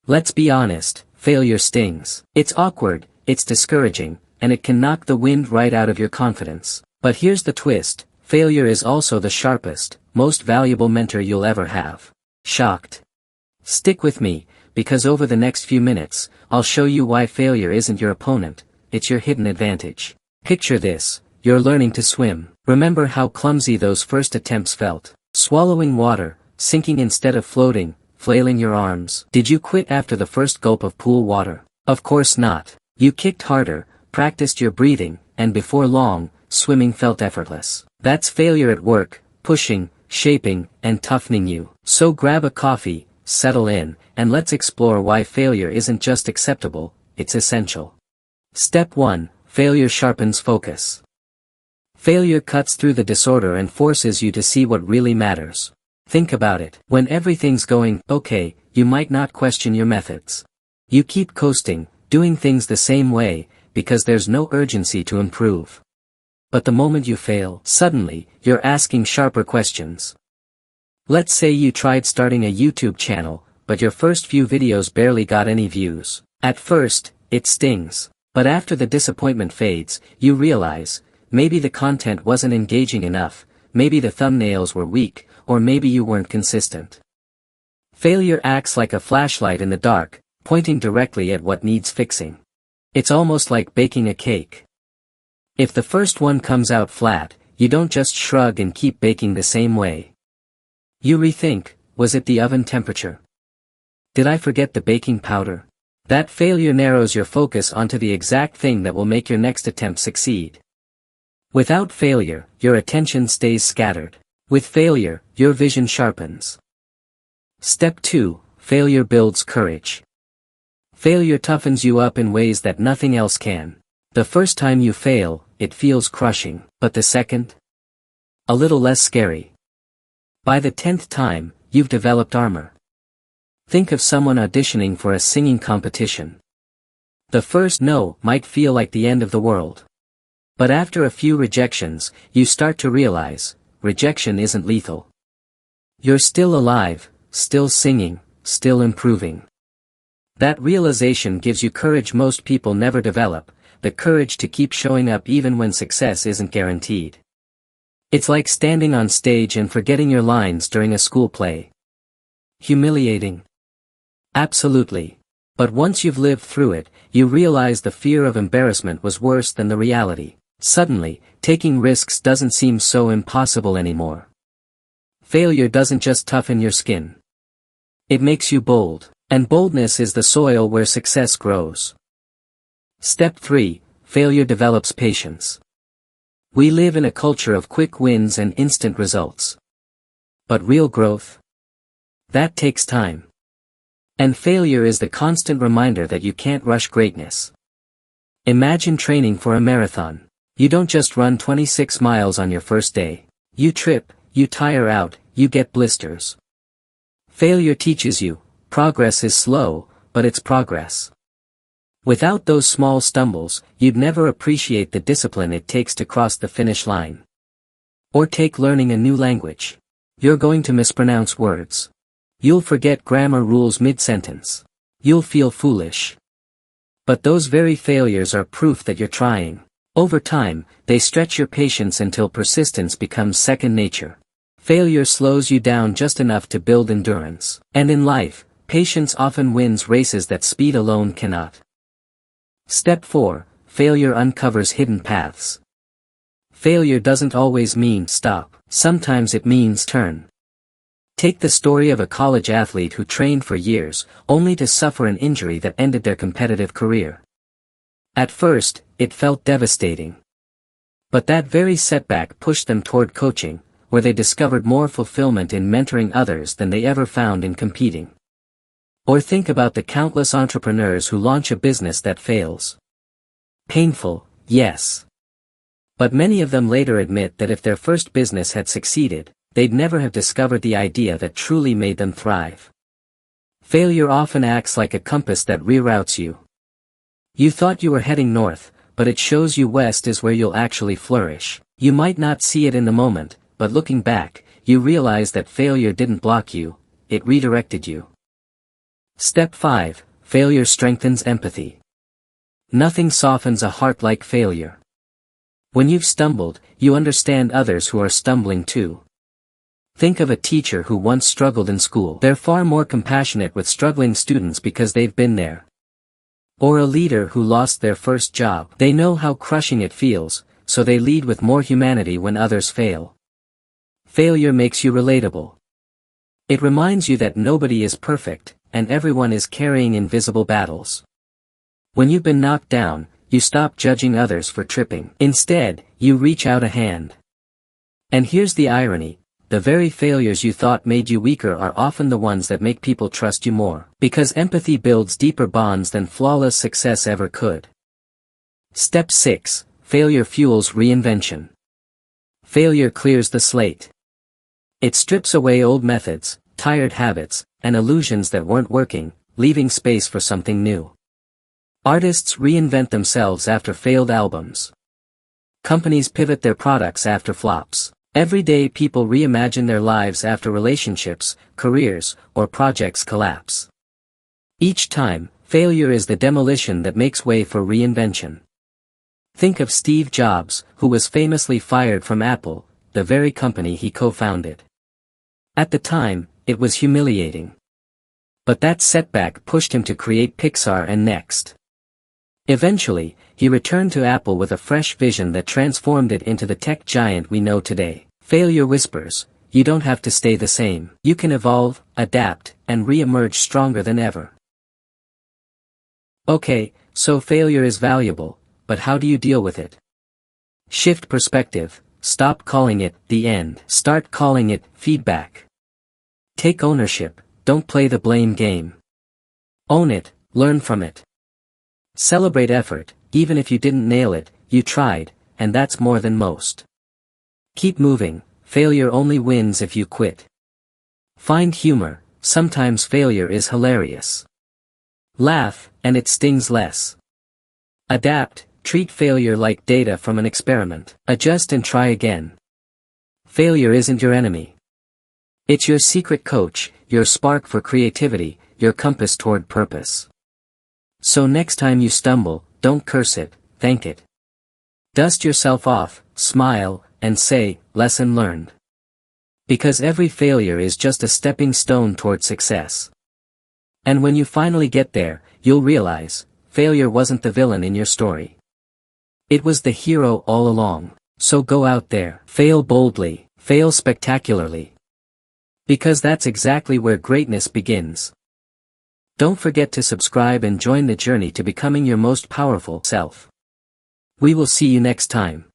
Let's be honest, failure stings. It's awkward, it's discouraging, and it can knock the wind right out of your confidence. But here's the twist, failure is also the sharpest, most valuable mentor you'll ever have. Shocked? Stick with me, because over the next few minutes, I'll show you why failure isn't your opponent, it's your hidden advantage. Picture this, you're learning to swim. Remember how clumsy those first attempts felt? Swallowing water, sinking instead of floating, flailing your arms. Did you quit after the first gulp of pool water? Of course not. You kicked harder, practiced your breathing, and before long, swimming felt effortless. That's failure at work, pushing, shaping, and toughening you. So grab a coffee, settle in, and let's explore why failure isn't just acceptable, it's essential. Step 1. Failure sharpens focus. Failure cuts through the disorder and forces you to see what really matters. Think about it. When everything's going okay, you might not question your methods. You keep coasting, doing things the same way, because there's no urgency to improve. But the moment you fail, suddenly, you're asking sharper questions. Let's say you tried starting a YouTube channel, but your first few videos barely got any views. At first, it stings. But after the disappointment fades, you realize, maybe the content wasn't engaging enough, maybe the thumbnails were weak, or maybe you weren't consistent. Failure acts like a flashlight in the dark, pointing directly at what needs fixing. It's almost like baking a cake. If the first one comes out flat, you don't just shrug and keep baking the same way. You rethink, was it the oven temperature? Did I forget the baking powder? That failure narrows your focus onto the exact thing that will make your next attempt succeed. Without failure, your attention stays scattered. With failure, your vision sharpens. Step 2. Failure builds courage. Failure toughens you up in ways that nothing else can. The first time you fail, it feels crushing, but the second? A little less scary. By the 10th time, you've developed armor. Think of someone auditioning for a singing competition. The first no might feel like the end of the world. But after a few rejections, you start to realize, rejection isn't lethal. You're still alive, still singing, still improving. That realization gives you courage most people never develop, the courage to keep showing up even when success isn't guaranteed. It's like standing on stage and forgetting your lines during a school play. Humiliating? Absolutely. But once you've lived through it, you realize the fear of embarrassment was worse than the reality. Suddenly, taking risks doesn't seem so impossible anymore. Failure doesn't just toughen your skin. It makes you bold, and boldness is the soil where success grows. Step 3. Failure develops patience. We live in a culture of quick wins and instant results. But real growth? That takes time. And failure is the constant reminder that you can't rush greatness. Imagine training for a marathon. You don't just run 26 miles on your first day. You trip, you tire out, you get blisters. Failure teaches you, progress is slow, but it's progress. Without those small stumbles, you'd never appreciate the discipline it takes to cross the finish line. Or take learning a new language. You're going to mispronounce words. You'll forget grammar rules mid-sentence. You'll feel foolish. But those very failures are proof that you're trying. Over time, they stretch your patience until persistence becomes second nature. Failure slows you down just enough to build endurance. And in life, patience often wins races that speed alone cannot. Step 4. Failure uncovers hidden paths. Failure doesn't always mean stop. Sometimes it means turn. Take the story of a college athlete who trained for years, only to suffer an injury that ended their competitive career. At first, it felt devastating. But that very setback pushed them toward coaching, where they discovered more fulfillment in mentoring others than they ever found in competing. Or think about the countless entrepreneurs who launch a business that fails. Painful, yes. But many of them later admit that if their first business had succeeded, they'd never have discovered the idea that truly made them thrive. Failure often acts like a compass that reroutes you. You thought you were heading north, but it shows you west is where you'll actually flourish. You might not see it in the moment, but looking back, you realize that failure didn't block you, it redirected you. Step 5. Failure strengthens empathy. Nothing softens a heart like failure. When you've stumbled, you understand others who are stumbling too. Think of a teacher who once struggled in school. They're far more compassionate with struggling students because they've been there. Or a leader who lost their first job. They know how crushing it feels, so they lead with more humanity when others fail. Failure makes you relatable. It reminds you that nobody is perfect, and everyone is carrying invisible battles. When you've been knocked down, you stop judging others for tripping. Instead, you reach out a hand. And here's the irony. The very failures you thought made you weaker are often the ones that make people trust you more. Because empathy builds deeper bonds than flawless success ever could. Step 6. Failure fuels reinvention. Failure clears the slate. It strips away old methods, tired habits, and illusions that weren't working, leaving space for something new. Artists reinvent themselves after failed albums. Companies pivot their products after flops. Everyday people reimagine their lives after relationships, careers, or projects collapse. Each time, failure is the demolition that makes way for reinvention. Think of Steve Jobs, who was famously fired from Apple, the very company he co-founded. At the time, it was humiliating. But that setback pushed him to create Pixar and Next. Eventually, he returned to Apple with a fresh vision that transformed it into the tech giant we know today. Failure whispers, you don't have to stay the same. You can evolve, adapt, and re-emerge stronger than ever. Okay, so failure is valuable, but how do you deal with it? Shift perspective, stop calling it the end. Start calling it feedback. Take ownership, don't play the blame game. Own it, learn from it. Celebrate effort, even if you didn't nail it, you tried, and that's more than most. Keep moving, failure only wins if you quit. Find humor, sometimes failure is hilarious. Laugh, and it stings less. Adapt, treat failure like data from an experiment. Adjust and try again. Failure isn't your enemy. It's your secret coach, your spark for creativity, your compass toward purpose. So next time you stumble, don't curse it, thank it. Dust yourself off, smile, and say, lesson learned. Because every failure is just a stepping stone toward success. And when you finally get there, you'll realize, failure wasn't the villain in your story. It was the hero all along. So go out there, fail boldly, fail spectacularly. Because that's exactly where greatness begins. Don't forget to subscribe and join the journey to becoming your most powerful self. We will see you next time.